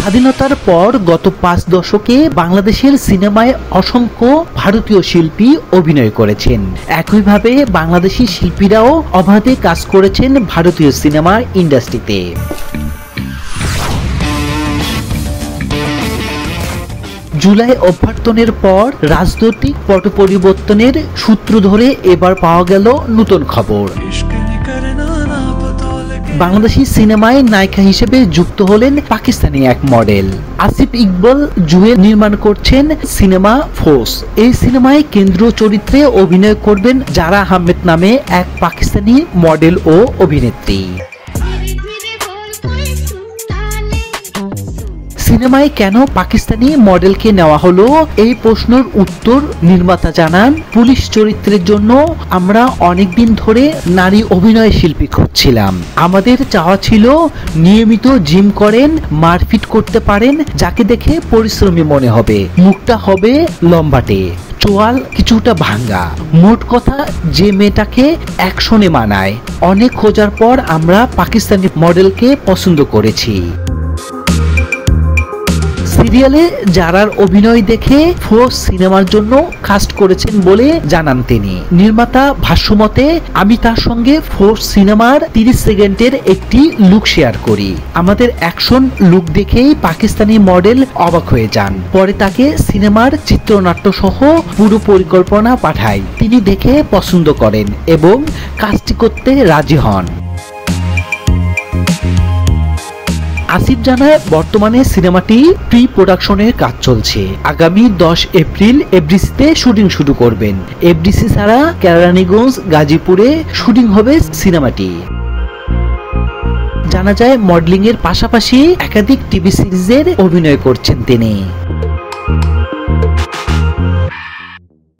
স্বাধীনতার পর গত 5 দশকে বাংলাদেশের সিনেমায় অসংখ্য ভারতীয় শিল্পী অভিনয় করেছেন। একইভাবে বাংলাদেশি শিল্পীরাও অবাধে কাজ করেছেন ভারতীয় সিনেমার ইন্ডাস্ট্রিতে। জুলাই অভ্যর্থনের পর রাজনৈতিক পট পরিবর্তনের সূত্র ধরে এবার পাওয়া গেল নতুন খবর। বাংলাদেশি সিনেমায় নায়িকা হিসেবে যুক্ত হলেন পাকিস্তানি এক মডেল। আসিফ ইকবাল জুয়েল নির্মাণ করছেন সিনেমা ফোর্স। এই সিনেমায় কেন্দ্রীয় চরিত্রে অভিনয় করবেন জারা আহমেদ নামে এক পাকিস্তানি মডেল ও অভিনেত্রী। সিনেমায় কেন পাকিস্তানি মডেলকে নেওয়া হলো, এই প্রশ্নের উত্তর নির্মাতা জানান, পুলিশ চরিত্রের জন্য আমরা অনেকদিন ধরে নারী অভিনয় শিল্পী খুঁজছিলাম। আমাদের চাওয়া ছিল নিয়মিত জিম করেন, মারপিট করতে পারেন, যাকে দেখে পরিশ্রমী মনে হবে, মুখটা হবে লম্বাটে, চোয়াল কিছুটা ভাঙ্গা, মোট কথা যে মেয়েটাকে অ্যাকশনে মানায়। অনেক খোঁজার পর আমরা পাকিস্তানি মডেলকে পছন্দ করেছি। সিরিয়ালে জারার অভিনয় দেখে ফোর্স সিনেমার জন্য কাস্ট করেছেন বলে জানান তিনি। নির্মাতা ভাষ্যমতে, আমি তার সঙ্গে ফোর্স সিনেমার 30 সেকেন্ডের একটি লুক শেয়ার করি। আমাদের অ্যাকশন লুক দেখেই পাকিস্তানি মডেল অবাক হয়ে যান। পরে তাকে সিনেমার চিত্রনাট্য সহ পুরো পরিকল্পনা পাঠাই। তিনি দেখে পছন্দ করেন এবং কাজটি করতে রাজি হন। আসিফ জানায়, বর্তমানে সিনেমাটি প্রি প্রোডাকশনের কাজ চলছে। আগামী 10 এপ্রিল এফডিসিতে শুটিং শুরু করবেন। এফডিসি ছাড়া কেরানীগঞ্জ, গাজীপুরে শুটিং হবে সিনেমাটি। জানা যায়, মডেলিং এর পাশাপাশি একাধিক টিভি সিরিজের অভিনয় করছেন তিনি।